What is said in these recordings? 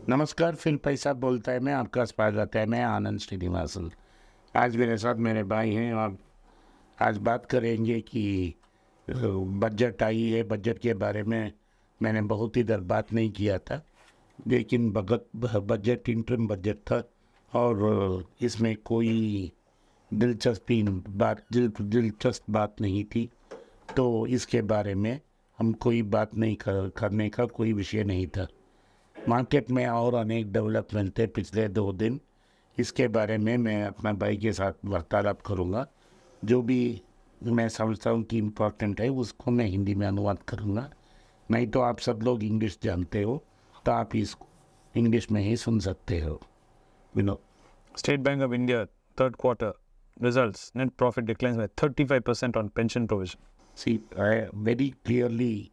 नमस्कार, फिर पैसा बोलता है, मैं आपका स्वागत है। मैं आनंद श्रीनिवासन। आज मेरे साथ मेरे भाई हैं और आज बात करेंगे कि बजट आई है। बजट के बारे में मैंने बहुत इधर बात नहीं किया था, लेकिन बजट इंटरिम बजट था और इसमें कोई दिलचस्प बात नहीं थी, तो इसके बारे में हम कोई बात नहीं करने का कोई विषय नहीं था। मार्केट में और अनेक डेवलपमेंट थे पिछले 2 दिन, इसके बारे में मैं अपना भाई के साथ वार्तालाप करूँगा। जो भी मैं समझता हूँ कि इम्पोर्टेंट है उसको मैं हिंदी में अनुवाद करूँगा। नहीं तो आप सब लोग इंग्लिश जानते हो, तो आप इसको इंग्लिश में ही सुन सकते हो। Vinod. State Bank of India third quarter results, net profit declines by 35% on pension provision. See, very clearly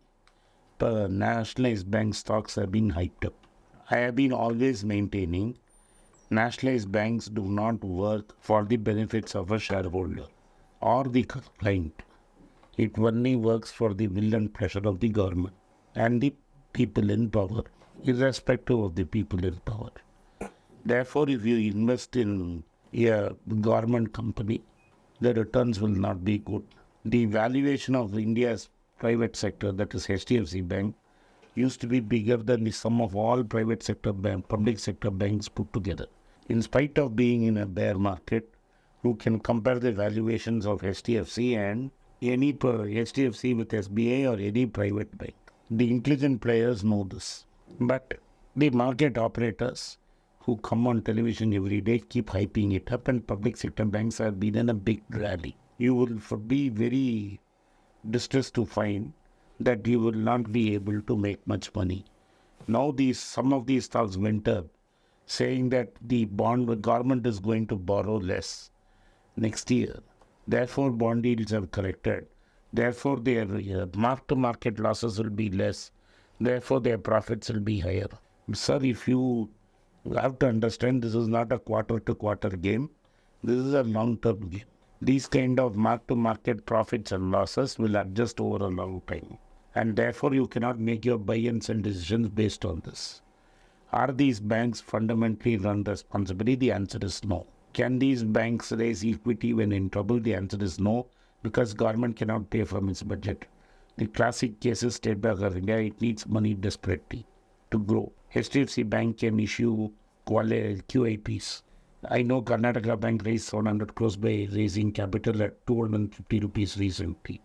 nationalized bank stocks have been hyped up. I have been always maintaining nationalized banks do not work for the benefits of a shareholder or the client. It only works for the will and pleasure of the government and the people in power, irrespective of the people in power. Therefore, if you invest in a government company, the returns will not be good. The valuation of India's private sector, that is HDFC Bank, used to be bigger than the sum of all public sector banks put together. In spite of being in a bear market, you can compare the valuations of HDFC and any HDFC with SBI or any private bank. The intelligent players know this. But the market operators who come on television every day keep hyping it up, and public sector banks have been in a big rally. You will be very distressed to find that you will not be able to make much money. Now some of these stocks went up, saying that the government is going to borrow less next year. Therefore, bond yields have corrected. Therefore, their mark-to-market losses will be less. Therefore, their profits will be higher. Sir, if you have to understand, this is not a quarter-to-quarter game. This is a long-term game. These kind of mark-to-market profits and losses will adjust over a long time. And therefore, you cannot make your buy and sell decisions based on this. Are these banks fundamentally run responsibly? The answer is no. Can these banks raise equity when in trouble? The answer is no, because government cannot pay from its budget. The classic case is State Bank of India. It needs money desperately to grow. HDFC Bank can issue QIPs. I know Karnataka Bank raised 700 crores by raising capital at 250 rupees recently.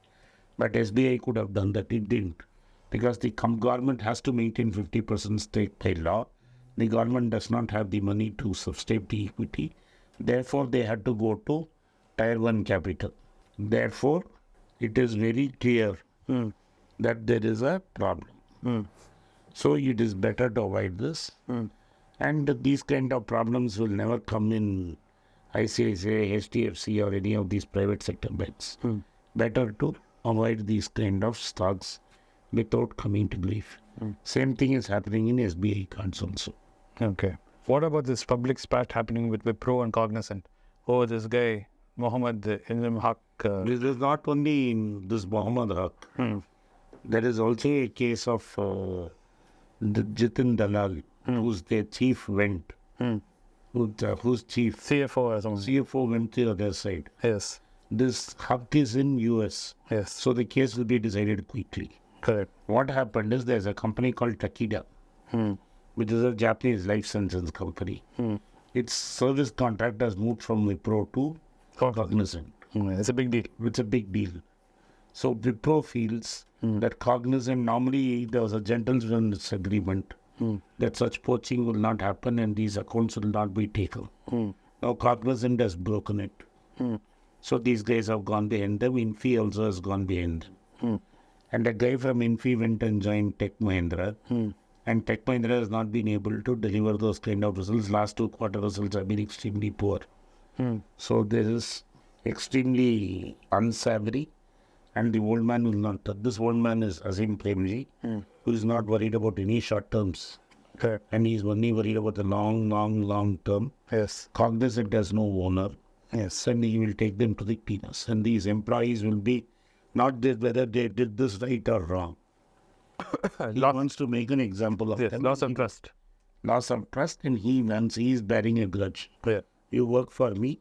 But SBI could have done that. It didn't. Because the government has to maintain 50% stake by law. The government does not have the money to sustain the equity. Therefore, they had to go to Tier 1 capital. Therefore, it is very clear that there is a problem. So, it is better to avoid this. And these kind of problems will never come in ICICI, HDFC or any of these private sector banks. Better to avoid these kind of stocks without coming to grief. Same thing is happening in SBI cards also. Okay. What about this public spat happening with Wipro and Cognizant? Oh, this guy, Mohammed Ilm Haq. This is not only in this Mohammed Haq. There is also a case of the Jitin Dalal, whose their chief went, whose chief CFO or something. CFO went to the other side. Yes. This Haq is in US. Yes. So the case will be decided quickly. Correct. What happened is there's a company called Takeda, which is a Japanese life sciences company. Its service contract has moved from Wipro to Cognizant. It's a big deal. It's a big deal. So Wipro feels that Cognizant, normally there was a gentleman's agreement that such poaching will not happen and these accounts will not be taken. Now Cognizant has broken it. So these guys have gone behind them. Infi also has gone behind them. And a guy from Infi went and joined Tech Mahindra. And Tech Mahindra has not been able to deliver those kind of results. Last 2 quarter results have been extremely poor. So this is extremely unsavory. And the old man will not. This old man is Azim Premji, who is not worried about any short terms. Correct. And he is only worried about the long term. Yes. Cognizant has no owner. Yes. And he will take them to the peanuts. And these employees will be not whether they did this right or wrong. He wants to make an example of them. Loss of trust. loss of trust, and he is bearing a grudge. Yeah. You work for me,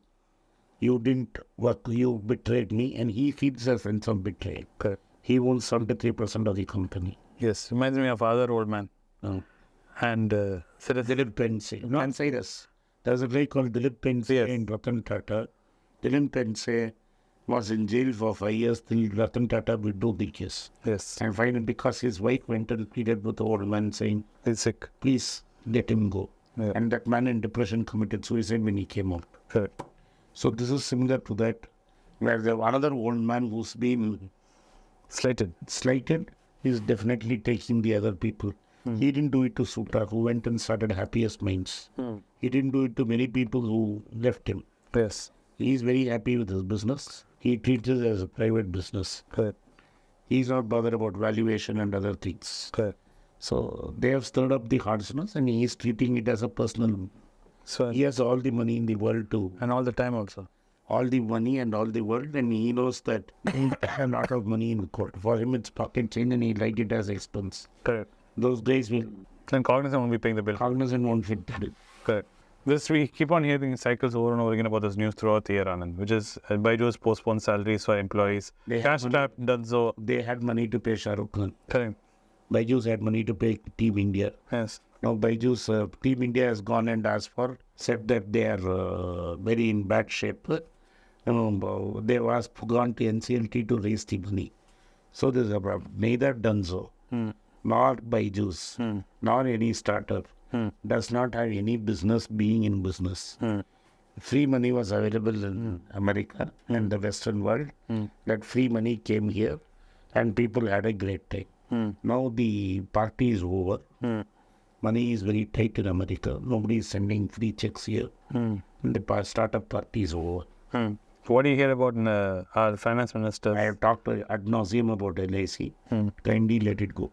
you didn't work, you betrayed me, and he feels a sense of betrayal. Correct. He owns 73% of the company. Yes. Reminds me of other old man. And Dilip Pense. Not say this. There's a guy called Dilip Pense in Ratan Tata. Dilip Pense was in jail for 5 years till Ratan Tata withdrew the case. Yes. And finally, because his wife went and pleaded with the old man saying, He's sick. please let him go. Yeah. And that man in depression committed suicide when he came out. Correct. So this is similar to that, where there another old man who's been Slighted. is definitely taking the other people. He didn't do it to Suta, who went and started Happiest Minds. He didn't do it to many people who left him. Yes. He is very happy with his business. He treats it as a private business. Correct. He's not bothered about valuation and other things. Correct. So they have stirred up the harshness, and he is treating it as a personal. So, He has all the money in the world to and all the time also. all the money and all the world, and he knows that he has a lot of money in the court. For him, it's pocket change, and he liked it as expense. Correct. Those days will Then Cognizant won't be paying the bill. cognizant won't fit the bill. Correct. We keep on hearing cycles over and over again about this news throughout the year, Anand, which is Baiju's postponed salaries for employees. They Cash have trap done so. They had money to pay Shah Rukh Khan. Correct. Baiju's had money to pay Team India. Yes. Now Baiju's Team India has gone and said that they are very in bad shape. They have gone to NCLT to raise the money. So there's a problem. Neither Dunzo, nor Baiju's, nor any startup does not have any business being in business. Free money was available in America and the Western world. That free money came here and people had a great time. Now the party is over. Money is very tight in America. Nobody is sending free checks here. And the startup party is over. What do you hear about our finance minister? I have talked ad nauseum about LIC. Kindly let it go.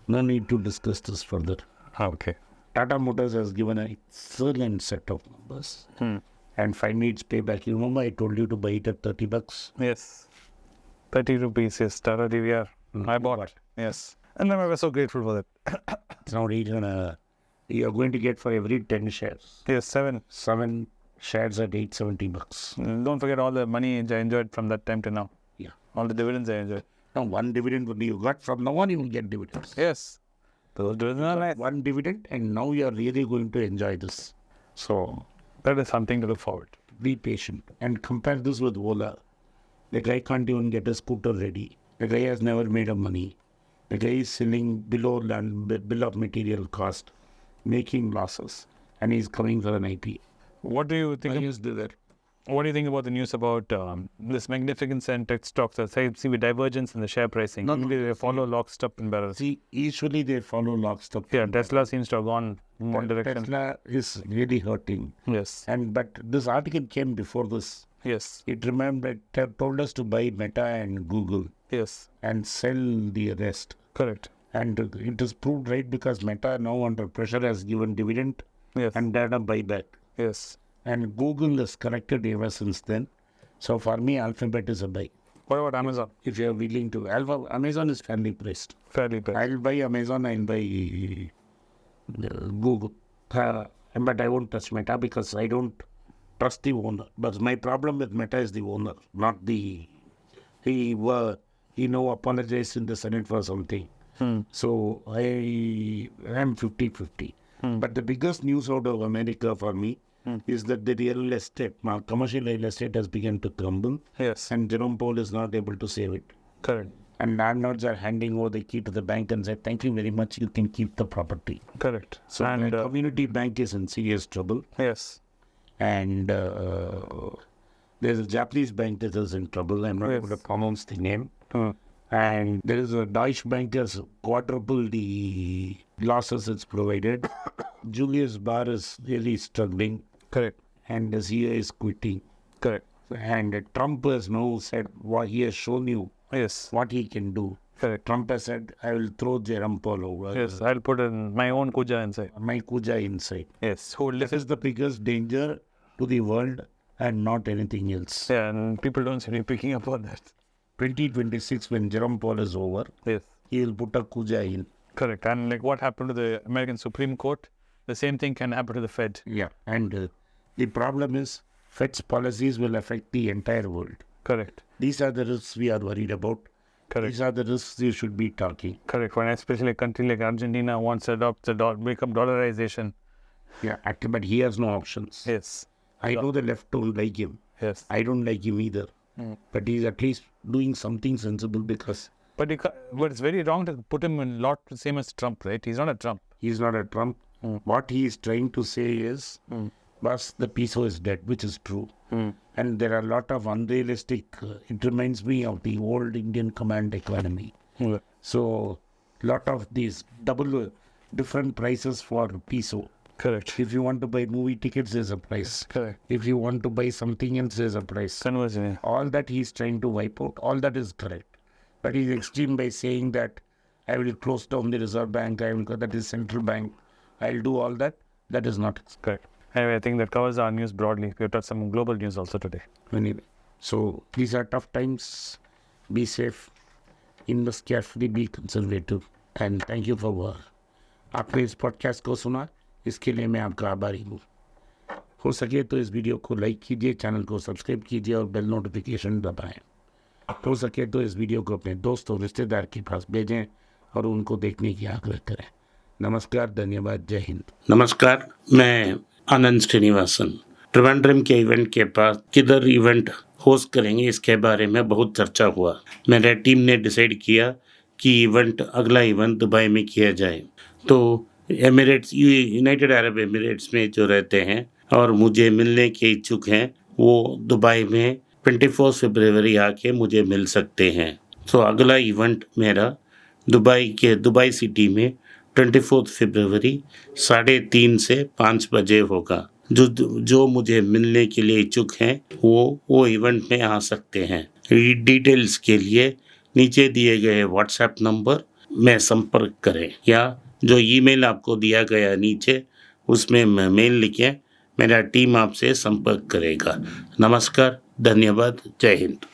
No need to discuss this further. Okay. Tata Motors has given an excellent set of numbers. And finally its payback. You remember I told you to buy it at $30? Yes. 30 rupees, yes. Tata DVR. I bought it. Yes. And I was so grateful for that. It's now you're going to get for every 10 shares. Yes, 7. 7 shares at $870. Don't forget all the money I enjoyed from that time to now. Yeah. All the dividends I enjoyed. Now one dividend only you got. From now on you will get dividends. Yes. Those dividends are nice. One dividend and now you are really going to enjoy this. So That is something to look forward to. be patient and compare this with Ola. The guy can't even get a scooter ready. The guy has never made a money. The guy is selling below bill of material cost, making losses, and he's coming for an IP. What do you think? What do you think about the news about this magnificent and tech stocks that see with divergence in the share pricing? Usually they follow lock, step, and barrel. See, usually they follow lock, step. Yeah, Tesla seems to have gone in one direction. Tesla is really hurting. Yes. But this article came before this. Yes. It told us to buy Meta and Google Yes. and sell the rest. Correct. And it is proved right because Meta now under pressure has given dividend Yes. and done a buyback. Yes. And Google has corrected ever since then. So for me, Alphabet is a buy. What about Amazon? If you are willing to, Amazon is fairly priced. Fairly priced. I'll buy Amazon and buy Google. But I won't touch Meta because I don't trust the owner. But my problem with Meta is the owner, not the... He now apologized in the Senate for something. So I am 50-50. But the biggest news out of America for me is that the real estate, commercial real estate has begun to crumble. Yes. And Jerome Powell is not able to save it. Correct. And landlords are handing over the key to the bank and say, thank you very much, you can keep the property. Correct. So And the community bank is in serious trouble. yes. And there's a Japanese bank that is in trouble. I'm not able to pronounce the name. And there is a Deutsche Bank has quadrupled the losses it's provided. Julius Baer is really struggling. Correct. And the CEO is quitting. Correct. And Trump has now said what he has shown you Yes. what he can do. Correct. Trump has said, I will throw Jerome Powell over. Yes. I'll put in my own Kuja inside. My Kuja inside. Yes. Who This listens? is the biggest danger to the world and not anything else. Yeah, and people don't seem to be picking up on that. 2026, when Jerome Powell is over, Yes. he will put a Kuja in. Correct. And like what happened to the American Supreme Court, the same thing can happen to the Fed. Yeah, and the problem is Fed's policies will affect the entire world. Correct. These are the risks we are worried about. Correct. These are the risks you should be talking. Correct. When especially a country like Argentina wants to adopt the become dollarization. Yeah, but he has no options. Yes. I know the left don't like him. Yes. I don't like him either. But he's at least doing something sensible because But it's very wrong to put him in lot the same as Trump, right? He's not a Trump. he's not a Trump. What he is trying to say is, boss, the peso is dead, which is true. And there are a lot of unrealistic, it reminds me of the old Indian command economy. So, lot of these different prices for peso. Correct. If you want to buy movie tickets, there's a price. Correct. If you want to buy something else, there's a price. Conversion. Yeah. All that he's trying to wipe out, all that is correct. But he's extreme by saying that I will close down the Reserve Bank, that is central bank, I'll do all that. That is not correct. Anyway, I think that covers our news broadly. We have touched some global news also today. Anyway, so these are tough times. Be safe, invest carefully, be conservative, and thank you for आपने इस podcast को सुना, इसके लिए मैं आपका आभारी हूँ. हो सके तो इस वीडियो को लाइक कीजिए, चैनल को सब्सक्राइब कीजिए और बेल नोटिफिकेशन दबाएं. हो सके तो इस वीडियो को अपने दोस्त और रिश्तेदार के पास भेजें और उनको देखने की आग्रह करें. नमस्कार, धन्यवाद, जय हिंद. नमस्कार, मैं आनंद श्रीनिवासन. त्रिवेंद्रम के इवेंट के पास किधर इवेंट होस्ट करेंगे इसके बारे में बहुत चर्चा हुआ. मेरे टीम ने डिसाइड किया कि अगला इवेंट दुबई में किया जाए. तो एमिरेट्स, यूनाइटेड अरब एमिरेट्स में जो रहते हैं और मुझे मिलने के इच्छुक हैं, वो दुबई में 24 फरवरी आके मुझे मिल सकते हैं. तो अगला इवेंट मेरा दुबई सिटी में 24 फरवरी 3:30 से 5 बजे होगा. जो मुझे मिलने के लिए इच्छुक हैं वो इवेंट में आ सकते हैं. डिटेल्स के लिए नीचे दिए गए व्हाट्सएप नंबर में संपर्क करें या जो ईमेल आपको दिया गया नीचे उसमें मेल लिखें. मेरा टीम आपसे संपर्क करेगा. नमस्कार, धन्यवाद, जय हिंद.